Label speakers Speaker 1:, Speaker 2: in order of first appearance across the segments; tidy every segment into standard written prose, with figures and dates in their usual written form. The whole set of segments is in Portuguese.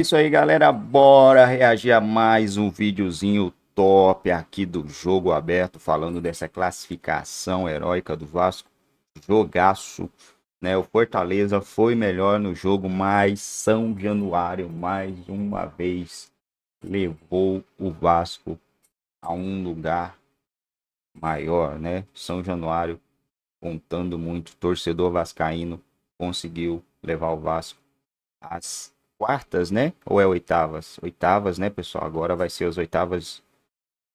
Speaker 1: Isso aí, galera, bora reagir a mais um videozinho top aqui do Jogo Aberto, falando dessa classificação heróica do Vasco. Jogaço, né? O Fortaleza foi melhor no jogo, mas São Januário, mais uma vez, levou o Vasco a um lugar maior, né? São Januário, contando muito, torcedor vascaíno, conseguiu levar o Vasco às quartas, né? Ou é oitavas? Oitavas, né, pessoal? Agora vai ser as oitavas.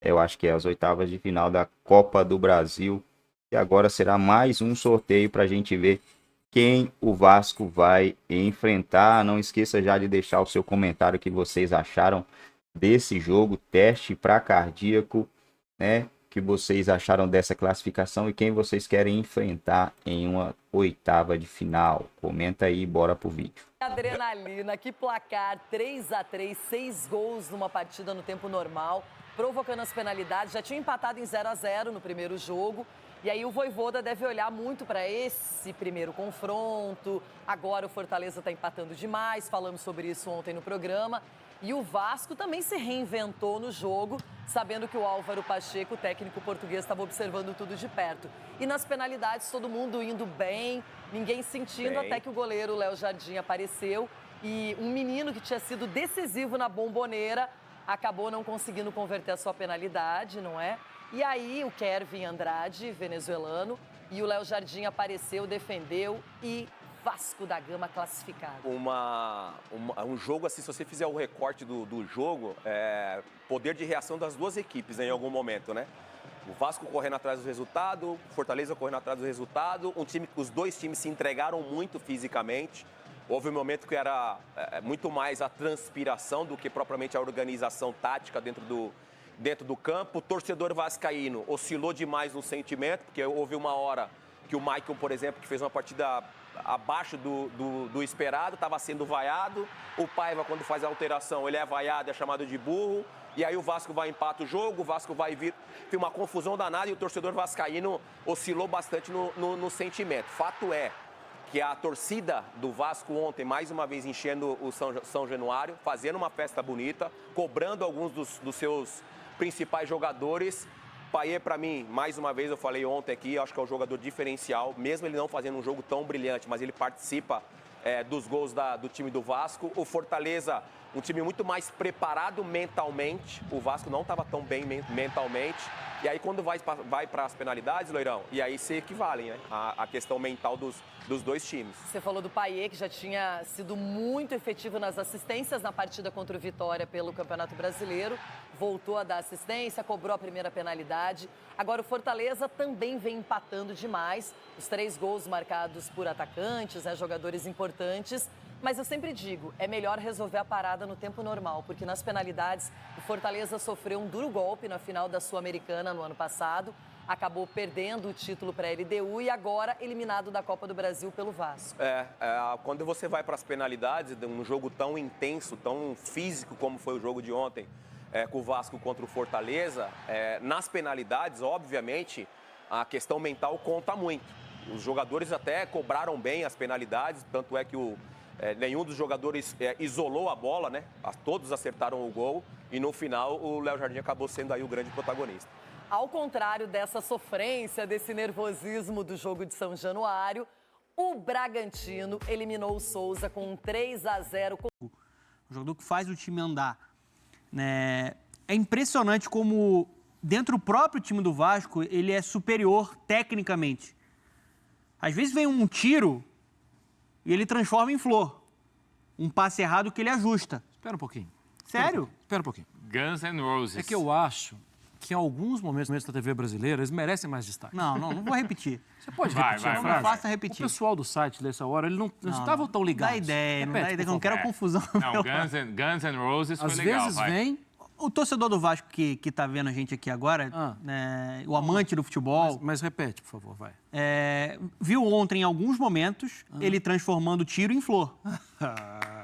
Speaker 1: Eu acho que é as oitavas de final da Copa do Brasil. E agora será mais um sorteio para a gente ver quem o Vasco vai enfrentar. Não esqueça já de deixar o seu comentário que vocês acharam desse jogo, teste para cardíaco, né? Que vocês acharam dessa classificação e quem vocês querem enfrentar em uma oitava de final. Comenta aí, bora pro vídeo.
Speaker 2: Adrenalina, que placar, 3-3, 6 gols numa partida no tempo normal, provocando as penalidades. Já tinha empatado em 0-0 no primeiro jogo. E aí o Vojvoda deve olhar muito para esse primeiro confronto. Agora o Fortaleza está empatando demais, falamos sobre isso ontem no programa. E o Vasco também se reinventou no jogo, sabendo que o Álvaro Pacheco, o técnico português, estava observando tudo de perto. E nas penalidades, todo mundo indo bem, ninguém sentindo, até que o goleiro Léo Jardim apareceu. E um menino que tinha sido decisivo na Bombonera acabou não conseguindo converter a sua penalidade, não é? E aí o Kervin Andrade, venezuelano, e o Léo Jardim apareceu, defendeu e Vasco da Gama classificado.
Speaker 3: Um jogo assim, se você fizer o recorte do jogo, poder de reação das duas equipes, né, em algum momento, né? O Vasco correndo atrás do resultado, o Fortaleza correndo atrás do resultado, os dois times se entregaram muito fisicamente. Houve um momento que era muito mais a transpiração do que propriamente a organização tática dentro do campo. O torcedor vascaíno oscilou demais no sentimento, porque houve uma hora que o Maicon, por exemplo, que fez uma partida abaixo do esperado, estava sendo vaiado. O Paiva, quando faz a alteração, ele é vaiado, é chamado de burro. E aí o Vasco vai empata o jogo, o Vasco vai vir. Tem uma confusão danada e o torcedor vascaíno oscilou bastante no sentimento. Fato é que a torcida do Vasco ontem, mais uma vez, enchendo o São Januário, fazendo uma festa bonita, cobrando alguns dos seus principais jogadores. Payet, para mim, mais uma vez, eu falei ontem aqui, acho que é um jogador diferencial, mesmo ele não fazendo um jogo tão brilhante, mas ele participa dos gols do time do Vasco. O Fortaleza, um time muito mais preparado mentalmente, o Vasco não estava tão bem mentalmente. E aí, quando vai para as penalidades, Loirão, e aí se equivalem, né? A questão mental dos dois times.
Speaker 2: Você falou do Payet, que já tinha sido muito efetivo nas assistências na partida contra o Vitória pelo Campeonato Brasileiro. Voltou a dar assistência, cobrou a primeira penalidade. Agora o Fortaleza também vem empatando demais. Os 3 gols marcados por atacantes, jogadores importantes. Mas eu sempre digo, é melhor resolver a parada no tempo normal, porque nas penalidades o Fortaleza sofreu um duro golpe na final da Sul-Americana no ano passado, acabou perdendo o título para a LDU e agora eliminado da Copa do Brasil pelo Vasco.
Speaker 3: Quando você vai para as penalidades, num jogo tão intenso, tão físico como foi o jogo de ontem, com o Vasco contra o Fortaleza, nas penalidades, obviamente, a questão mental conta muito. Os jogadores até cobraram bem as penalidades, tanto é que nenhum dos jogadores isolou a bola, né? Todos acertaram o gol e no final o Léo Jardim acabou sendo aí o grande protagonista.
Speaker 2: Ao contrário dessa sofrência, desse nervosismo do jogo de São Januário, o Bragantino eliminou o Souza com um 3-0.
Speaker 4: O jogador que faz o time andar, né? É impressionante como dentro do próprio time do Vasco ele é superior tecnicamente. Às vezes vem um tiro e ele transforma em flor. Um passe errado que ele ajusta.
Speaker 5: Espera um pouquinho.
Speaker 4: Sério?
Speaker 5: Espera um pouquinho.
Speaker 6: Guns N' Roses.
Speaker 5: É que eu acho que em alguns momentos da TV brasileira eles merecem mais destaque.
Speaker 4: Não vou repetir.
Speaker 5: Você pode
Speaker 6: Vai,
Speaker 5: repetir
Speaker 6: vai,
Speaker 5: a
Speaker 6: vai,
Speaker 5: frase?
Speaker 4: Não faça repetir.
Speaker 5: O pessoal do site dessa hora, eles não estavam tão ligados.
Speaker 4: Dá ideia, não
Speaker 5: Repete,
Speaker 4: dá ideia,
Speaker 5: por
Speaker 4: que eu não quero
Speaker 6: favor.
Speaker 4: confusão.
Speaker 6: Não, Guns N' Roses foi
Speaker 5: Às
Speaker 6: legal,
Speaker 5: vezes
Speaker 6: vai.
Speaker 5: vem,
Speaker 4: O torcedor do Vasco que tá vendo a gente aqui agora, né, o amante do futebol,
Speaker 5: mas repete, por favor, vai.
Speaker 4: viu ontem em alguns momentos ele transformando o tiro em flor.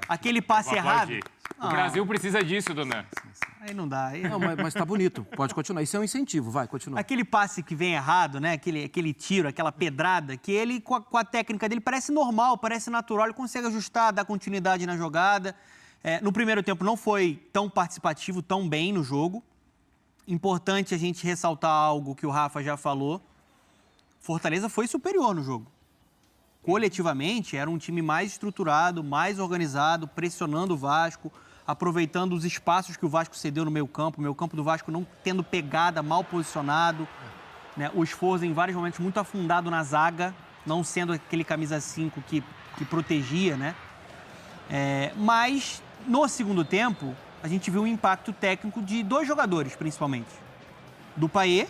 Speaker 4: Aquele passe
Speaker 6: Vou
Speaker 4: errado.
Speaker 6: aplaudir. O Brasil precisa disso, Dona.
Speaker 4: Aí não dá. Aí...
Speaker 5: Não, mas tá bonito. Pode continuar. Isso é um incentivo. Vai, continua.
Speaker 4: Aquele passe que vem errado, né? Aquele tiro, aquela pedrada, que ele, com a técnica dele, parece normal, parece natural, ele consegue ajustar, dar continuidade na jogada. No primeiro tempo não foi tão participativo, tão bem no jogo. Importante a gente ressaltar algo que o Rafa já falou. Fortaleza foi superior no jogo. Coletivamente, era um time mais estruturado, mais organizado, pressionando o Vasco, aproveitando os espaços que o Vasco cedeu no meio-campo. O meio-campo do Vasco não tendo pegada, mal posicionado. Né? O esforço em vários momentos muito afundado na zaga, não sendo aquele camisa 5 que protegia, né? Mas, no segundo tempo, a gente viu um impacto técnico de 2 jogadores, principalmente. Do Payet,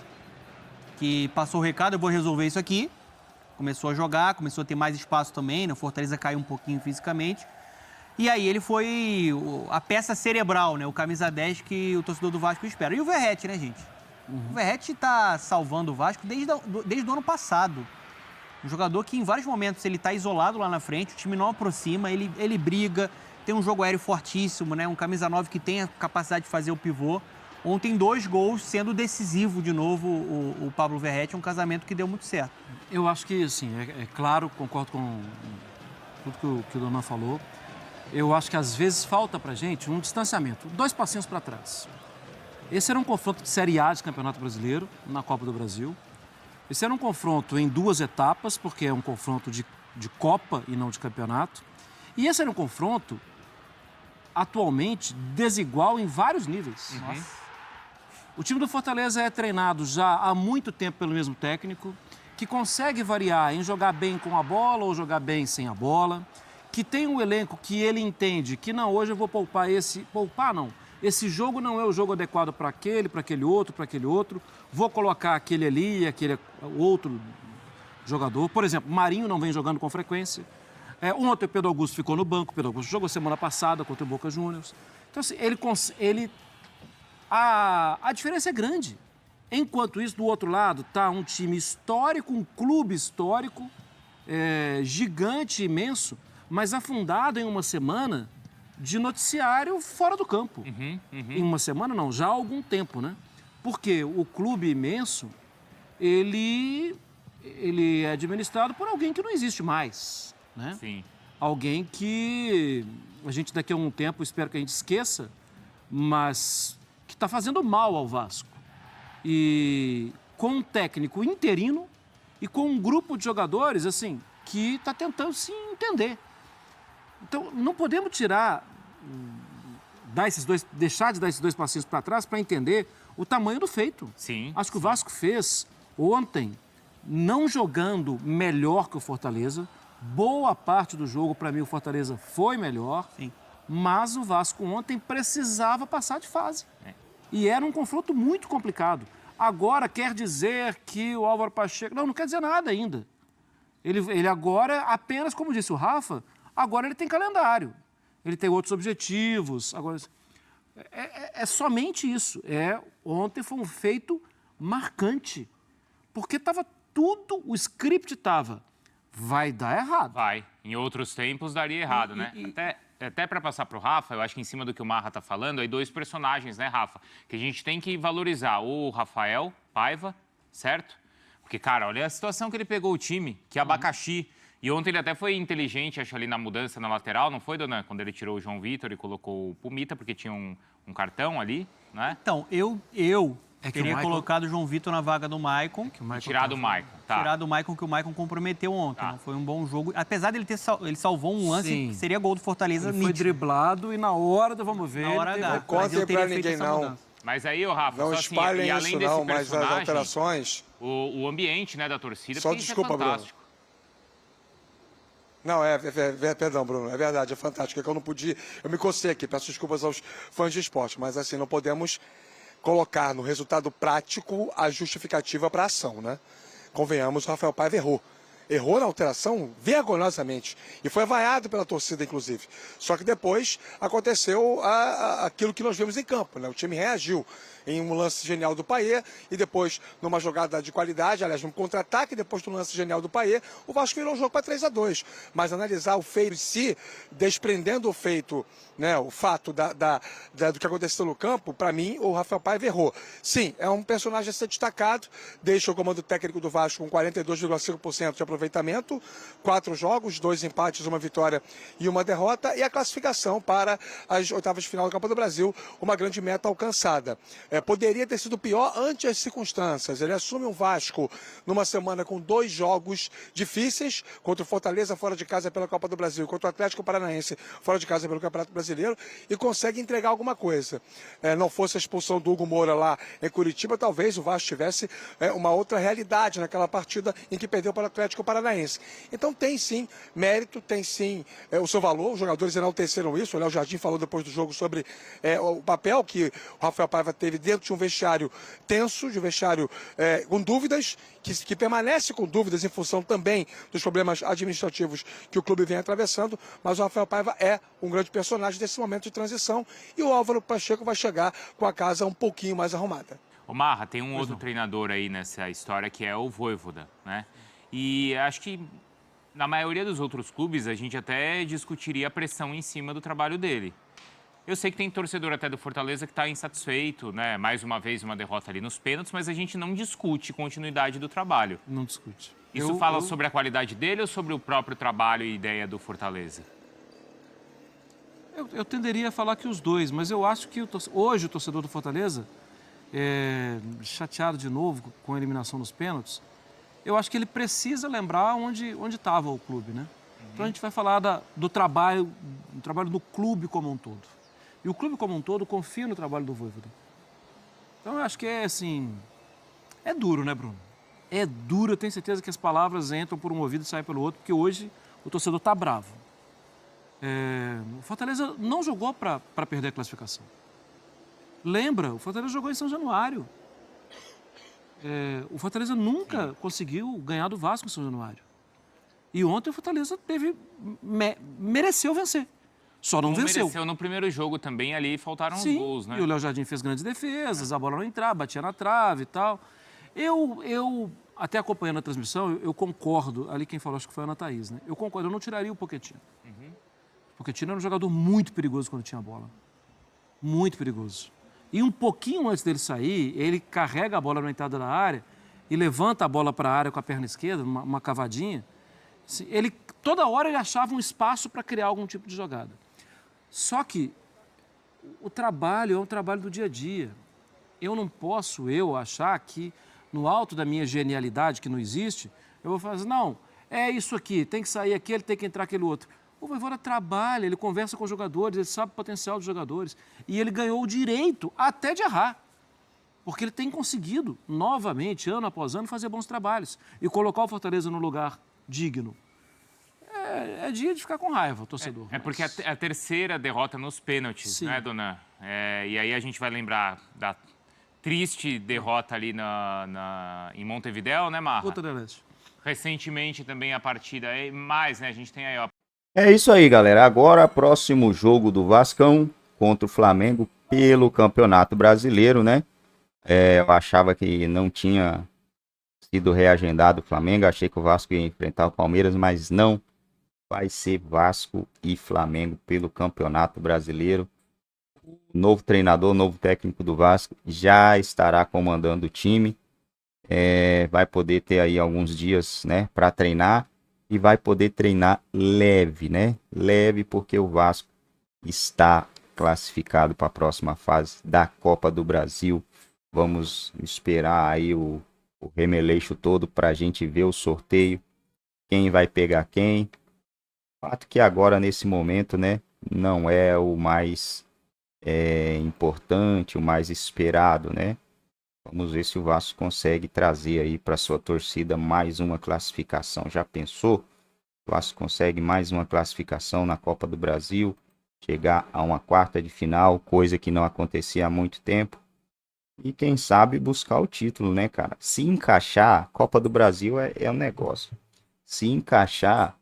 Speaker 4: que passou o recado, eu vou resolver isso aqui. Começou a jogar, começou a ter mais espaço também, né? O Fortaleza caiu um pouquinho fisicamente. E aí ele foi a peça cerebral, né? O camisa 10 que o torcedor do Vasco espera. E o Verratti, né, gente? O Verratti está salvando o Vasco desde o ano passado. Um jogador que em vários momentos ele está isolado lá na frente, o time não aproxima, ele briga, tem um jogo aéreo fortíssimo, né? Um camisa 9 que tem a capacidade de fazer o pivô. Ontem 2 gols, sendo decisivo de novo o Pablo Verratti, um casamento que deu muito certo.
Speaker 5: Eu acho que, assim, é claro, concordo com tudo que o Donan falou. Eu acho que às vezes falta pra gente um distanciamento, 2 passinhos para trás. Esse era um confronto de Série A de Campeonato Brasileiro, na Copa do Brasil. Esse era um confronto em 2 etapas, porque é um confronto de Copa e não de campeonato. E esse era um confronto, atualmente, desigual em vários níveis.
Speaker 4: Nossa.
Speaker 5: O time do Fortaleza é treinado já há muito tempo pelo mesmo técnico, que consegue variar em jogar bem com a bola ou jogar bem sem a bola, que tem um elenco que ele entende que não, hoje eu vou poupar esse... Poupar não. Esse jogo não é o jogo adequado para aquele outro. Vou colocar aquele ali, aquele outro jogador. Por exemplo, Marinho não vem jogando com frequência. Ontem o Pedro Augusto ficou no banco. O Pedro Augusto jogou semana passada contra o Boca Juniors. Então, assim, a diferença é grande. Enquanto isso, do outro lado, está um time histórico, um clube histórico, gigante, imenso, mas afundado em uma semana de noticiário fora do campo. Em uma semana, não, já há algum tempo, né? Porque o clube imenso, ele é administrado por alguém que não existe mais, né?
Speaker 6: Sim.
Speaker 5: Alguém que a gente daqui a um tempo, espero que a gente esqueça, mas que está fazendo mal ao Vasco. E com um técnico interino e com um grupo de jogadores, assim, que está tentando se entender. Então, não podemos deixar de dar esses 2 passinhos para trás para entender o tamanho do feito.
Speaker 6: Sim.
Speaker 5: Acho que o Vasco fez ontem, não jogando melhor que o Fortaleza. Boa parte do jogo, para mim, o Fortaleza foi melhor.
Speaker 4: Sim.
Speaker 5: Mas o Vasco ontem precisava passar de fase. E era um confronto muito complicado. Agora quer dizer que o Álvaro Pacheco... Não quer dizer nada ainda. Ele agora, apenas como disse o Rafa, agora ele tem calendário. Ele tem outros objetivos. Agora, é somente isso. Ontem foi um feito marcante. Porque estava tudo, o script estava, vai dar errado.
Speaker 6: Vai. Em outros tempos daria errado, né? Até para passar para o Rafa, eu acho que em cima do que o Marra está falando, aí 2 personagens, né, Rafa? Que a gente tem que valorizar. O Rafael Paiva, certo? Porque, cara, olha a situação que ele pegou o time, que é abacaxi. E ontem ele até foi inteligente, acho, ali na mudança na lateral, não foi, Donan? Quando ele tirou o João Vitor e colocou o Pumita, porque tinha um cartão ali, né?
Speaker 4: Então, eu teria colocado o João Vitor na vaga do Maicon.
Speaker 6: Tirado o Maicon, tá.
Speaker 4: Tirado o Maicon, que o Maicon comprometeu ontem. Não foi um bom jogo. Apesar dele ele salvou um lance que seria gol do Fortaleza.
Speaker 5: Ele foi driblado e na hora do vamos ver...
Speaker 4: Na hora H.
Speaker 7: Não contem pra ninguém, não.
Speaker 6: Mas aí, ô Rafa,
Speaker 7: Não
Speaker 6: só assim,
Speaker 7: espalhem
Speaker 6: e além
Speaker 7: isso,
Speaker 6: desse
Speaker 7: não, mas as
Speaker 6: personagem,
Speaker 7: alterações...
Speaker 6: O ambiente, né, da torcida,
Speaker 7: Só
Speaker 6: porque
Speaker 7: desculpa,
Speaker 6: isso é fantástico.
Speaker 7: Não, perdão, Bruno, é verdade, é fantástico. É que eu não podia... Eu me cocei aqui, peço desculpas aos fãs de esporte, mas assim, não podemos colocar no resultado prático a justificativa para a ação, né? Convenhamos, o Rafael Paiva errou. Errou na alteração vergonhosamente. E foi vaiado pela torcida, inclusive. Só que depois aconteceu aquilo que nós vimos em campo, né? O time reagiu. em um lance genial do Payet e depois numa jogada de qualidade, aliás, num contra-ataque, depois do lance genial do Payet, o Vasco virou o jogo para 3-2. Mas analisar o feito em si, desprendendo o feito, né, o fato do que aconteceu no campo, para mim, o Rafael Paiva errou. Sim, é um personagem a ser destacado, deixa o comando técnico do Vasco com 42,5% de aproveitamento, 4 jogos, 2 empates, 1 vitória e 1 derrota, e a classificação para as oitavas de final da Copa do Brasil, uma grande meta alcançada. Poderia ter sido pior ante as circunstâncias. Ele assume um Vasco numa semana com 2 jogos difíceis, contra o Fortaleza fora de casa pela Copa do Brasil, contra o Atlético Paranaense fora de casa pelo Campeonato Brasileiro, e consegue entregar alguma coisa. Não fosse a expulsão do Hugo Moura lá em Curitiba, talvez o Vasco tivesse uma outra realidade naquela partida em que perdeu para o Atlético Paranaense. Então tem sim mérito, tem sim o seu valor, os jogadores enalteceram isso, o Léo Jardim falou depois do jogo sobre o papel que o Rafael Paiva teve dentro de um vestiário tenso, de um vestiário com dúvidas, que permanece com dúvidas em função também dos problemas administrativos que o clube vem atravessando, mas o Rafael Paiva é um grande personagem desse momento de transição e o Álvaro Pacheco vai chegar com a casa um pouquinho mais arrumada.
Speaker 6: Ô Marra, tem um outro treinador aí nessa história que é o Vojvoda, né? E acho que na maioria dos outros clubes a gente até discutiria a pressão em cima do trabalho dele. Eu sei que tem torcedor até do Fortaleza que está insatisfeito, né? Mais uma vez uma derrota ali nos pênaltis, mas a gente não discute continuidade do trabalho.
Speaker 5: Não discute.
Speaker 6: Isso fala sobre a qualidade dele ou sobre o próprio trabalho e ideia do Fortaleza?
Speaker 5: Eu tenderia a falar que os dois, mas eu acho que hoje o torcedor do Fortaleza, chateado de novo com a eliminação nos pênaltis, eu acho que ele precisa lembrar onde estava o clube, né? Então a gente vai falar do trabalho do clube como um todo. E o clube como um todo confia no trabalho do Vojvoda. Então eu acho que é duro, né, Bruno? É duro, eu tenho certeza que as palavras entram por um ouvido e saem pelo outro, porque hoje o torcedor está bravo. O Fortaleza não jogou para perder a classificação. Lembra, o Fortaleza jogou em São Januário. O Fortaleza nunca conseguiu ganhar do Vasco em São Januário. E ontem o Fortaleza mereceu vencer. Só não venceu.
Speaker 6: Mereceu no primeiro jogo também, ali faltaram os gols, né?
Speaker 5: E o Léo Jardim fez grandes defesas, a bola não entrava, batia na trave e tal. Eu até acompanhando a transmissão, eu concordo, ali quem falou acho que foi a Ana Thaís, né? Eu concordo, eu não tiraria o Pochettino. O Pochettino era um jogador muito perigoso quando tinha a bola. Muito perigoso. E um pouquinho antes dele sair, ele carrega a bola na entrada da área e levanta a bola para a área com a perna esquerda, uma cavadinha. Toda hora ele achava um espaço para criar algum tipo de jogada. Só que o trabalho é um trabalho do dia a dia. Eu não posso achar que no alto da minha genialidade, que não existe, eu vou fazer, não, é isso aqui, tem que sair aquele, tem que entrar aquele outro. O Vojvoda trabalha, ele conversa com os jogadores, ele sabe o potencial dos jogadores. E ele ganhou o direito até de errar. Porque ele tem conseguido, novamente, ano após ano, fazer bons trabalhos. E colocar o Fortaleza no lugar digno. É dia de ficar com raiva, o torcedor.
Speaker 6: Porque é a terceira derrota nos pênaltis,
Speaker 5: Sim.
Speaker 6: né, dona? E aí a gente vai lembrar da triste derrota ali em Montevidéu, né, Marra?
Speaker 5: Puta da Leste.
Speaker 6: Recentemente também a partida, mais, né, a gente tem aí, ó.
Speaker 1: É isso aí, galera. Agora, próximo jogo do Vascão contra o Flamengo pelo Campeonato Brasileiro, né? Eu achava que não tinha sido reagendado o Flamengo, achei que o Vasco ia enfrentar o Palmeiras, mas não. Vai ser Vasco e Flamengo pelo Campeonato Brasileiro. O novo treinador, novo técnico do Vasco já estará comandando o time. Vai poder ter aí alguns dias, né, para treinar. E vai poder treinar leve, né? Leve porque o Vasco está classificado para a próxima fase da Copa do Brasil. Vamos esperar aí o remeleixo todo para a gente ver o sorteio. Quem vai pegar quem. Fato que agora, nesse momento, né? Não é o mais importante, o mais esperado, né? Vamos ver se o Vasco consegue trazer aí para sua torcida mais uma classificação. Já pensou? O Vasco consegue mais uma classificação na Copa do Brasil, chegar a uma quarta de final, coisa que não acontecia há muito tempo. E quem sabe buscar o título, né, cara? Se encaixar, Copa do Brasil é um negócio. Se encaixar,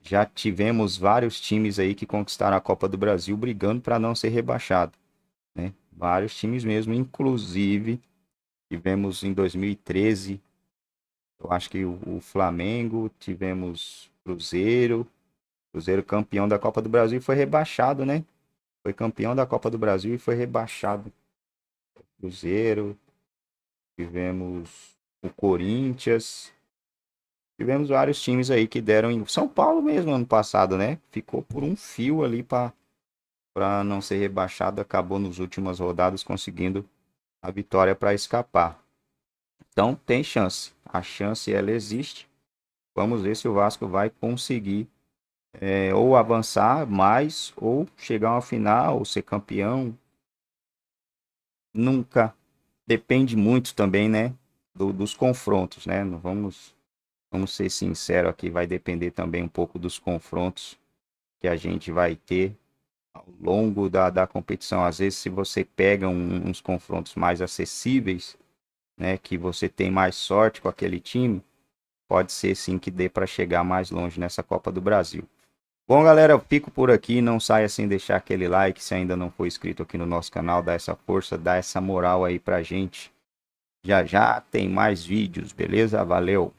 Speaker 1: já tivemos vários times aí que conquistaram a Copa do Brasil brigando para não ser rebaixado, né? Vários times mesmo, inclusive tivemos em 2013, eu acho que o Flamengo, tivemos Cruzeiro campeão da Copa do Brasil e foi rebaixado, né? Foi campeão da Copa do Brasil e foi rebaixado. Cruzeiro, tivemos o Corinthians, tivemos vários times aí que deram em São Paulo mesmo ano passado, né? Ficou por um fio ali para não ser rebaixado, acabou nas últimas rodadas conseguindo a vitória para escapar. Então tem chance, a chance ela existe. Vamos ver se o Vasco vai conseguir ou avançar mais ou chegar a uma final ou ser campeão. Nunca depende muito também, né, dos confrontos, né? Vamos ser sinceros aqui, vai depender também um pouco dos confrontos que a gente vai ter ao longo da competição. Às vezes, se você pega uns confrontos mais acessíveis, né, que você tem mais sorte com aquele time, pode ser sim que dê para chegar mais longe nessa Copa do Brasil. Bom, galera, eu fico por aqui. Não saia sem deixar aquele like. Se ainda não for inscrito aqui no nosso canal, dá essa força, dá essa moral aí pra gente. Já já tem mais vídeos, beleza? Valeu!